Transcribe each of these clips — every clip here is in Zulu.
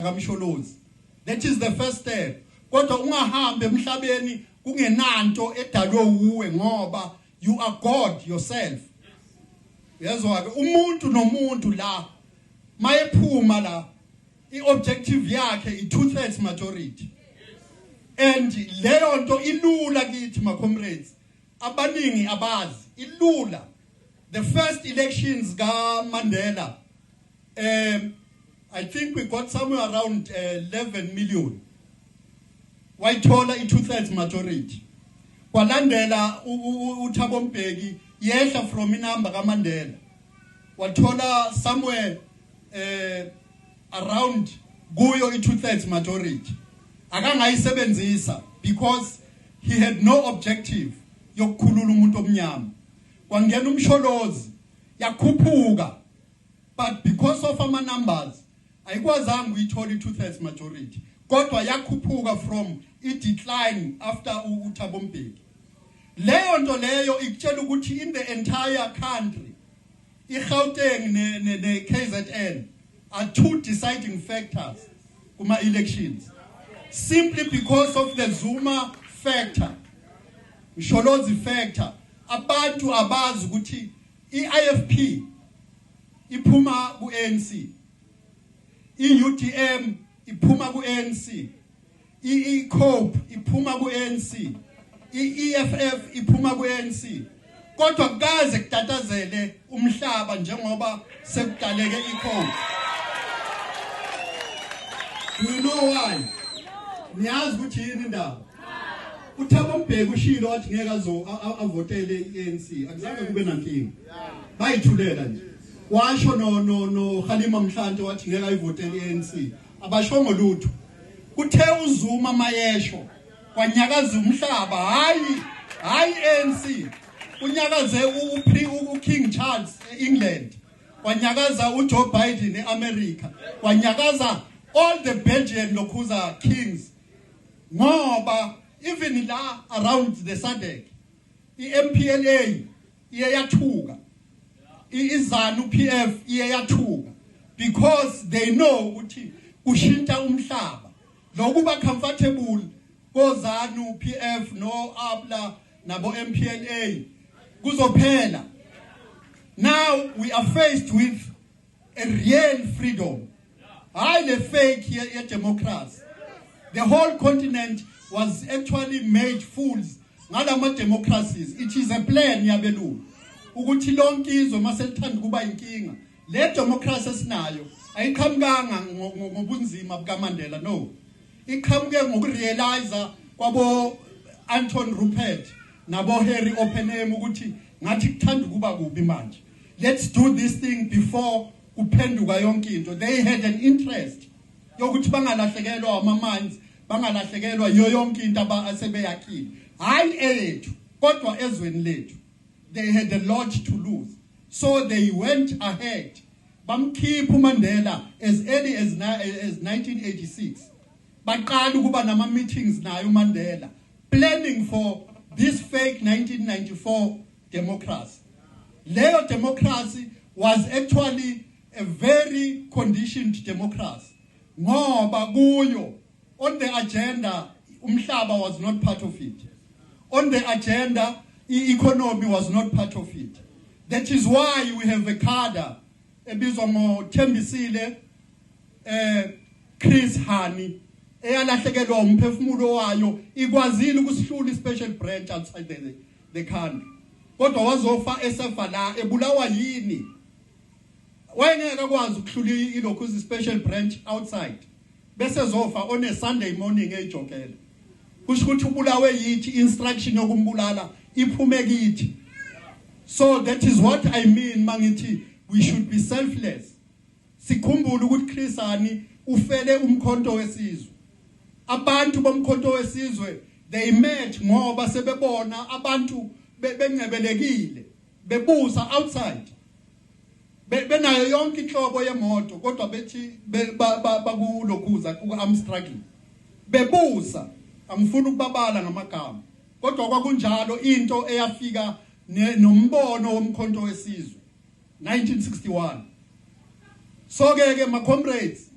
kamsholozi. That is the first step. Kodwa ungahambe emhlabeni kungenanto edalwe uwe ngoba you are God yourself. Yezwa ke umuntu nomuntu la mayephuma la i-objective yakhe i2/3 majority. And leyo nto ilula kithi ma comrades. Abaningi abazi ilula. The first elections ga Mandela, I think we got somewhere around 11 million. Wayithola i2/3 majority. Kwalandela uThabo mbeki yehla from inamba ka Mandela. Wathola somewhere around kuyo i2/3 majority. Akangayisebenzisa because he had no objective yokukhulula umuntu omnyama. Kwangena umsholozi yakhuphuka, but because of our numbers ayikwazanga uyithola i2/3 majority. Kodwa yakhuphuka from i-decline after uThabo mbeki. Leyo nto leyo ikutshela ukuthi in the entire country iGauteng ne-KZN are two deciding factors kuma elections, simply because of the Zuma factor, Msholozi factor. Abantu abazi ukuthi i-IFP iphuma ku-ANC, i-UDM iphuma ku-ANC, i-COPE iphuma ku-ANC, i-EFF iphuma ku-ANC. Kodwa kaze kutatazele umhlaba njengoba sekudaleke i-COPE. Do you know why? Niyazi ukuthi yini indaba? uThabo mbeki ushilo wathi ngeke avotele iANC. Akuzange kube nankinga. Bayithulela nje. Washo no Khalima Mhlanto wathi ngeke ayivotele iANC. Abashongo lutho. Kuthe uZuma mayesho kwanyakaza umhlaba hayi ANC. Unyakaze uKing Charles eEngland. Kwanyakaza uJoe Biden eAmerica. Kwanyakaza all the Belgian lokhuza kings. Ngoba even la around the SADC, i-MPLA iyayathuka, i-ZANU PF iyayathuka, because they know ukuthi kushintsha umhlaba. Lokuba comfortable ko ZANU PF no APLA nabo MPLA kuzophela. Now we are faced with a real freedom, highly fake here democracy. The whole continent was actually made fools ngalama democracies. It is a plan yabelungu ukuthi lonke izwe maselithanda kuba inkinga. Le democracy esinayo ayiqhamukanga ngobunzima buka Mandela, no. Iqhamuke ngokurealize kwabo Anton Rupert nabo Harry Oppenheimer ukuthi ngathi kuthanda kuba kubi manje. Let's do this thing before kuphenduka yonke into. They had an interest yokuthi bangalahlekelwa ama-mines, bangalahlekelwa yonke into asebeyakile. Hayi ethu kodwa ezweni lethu. They had a lot to lose, so they went ahead. Bamkhipha uMandela as early as 1986. Baqala ukuba nama meetings nayo uMandela, planning for this fake 1994 democracy. Leyo democracy was actually a very conditioned democracy. Ngoba kuyo on the agenda umhlaba was not part of it. On the agenda economy was not part of it. That is why we have a cadre ebizwa ngoThembisile Chris Hani eyalahlekelwa umphefumulo wayo ikwazile ukusihlula ispecial branch outside the country. Kodwa wazofa esefa la ebulawa yini? Wayengeke akwazi ukuhlula ilokhu ispecial branch outside. Bese zofa on a Sunday morning ejokela. Kusho ukuthi ubulawe yithi instruction yokumbulala iphume kithi. So that is what I mean mangithi we should be selfless. Sikhumbule ukuthi Chris Hani ufele umkhonto wesizwe. Abantu bomkhonto wesizwe they met ngoba sebebona abantu bengcebelekile bebusa outside. Benayo yonke inhlobo yemoto kodwa bethi bakulokhuza I'm struggling. Bebusa angifuni ukubabala ngamagama. Kodwa kwakunjalo into eyafika nombono womkhonto wesizwe 1961. So ke my comrades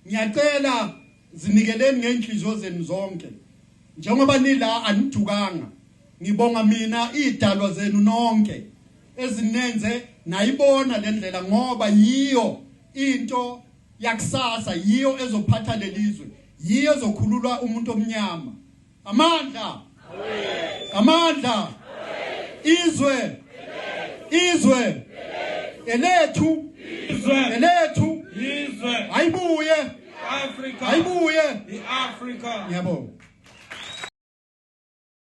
ngiyacela zinikeleni ngenhliziyo zenu zonke njengoba nila anidukanga ngibonga mina idalwa zenu nonke ezinenze nayibona lendlela ngoba yiyo into yakusasa yiyo ezophatha lelizwe yiyo ezokhululwa umuntu omnyama amandla izwe elethu ayibuye Africa ayibuye Africa yabo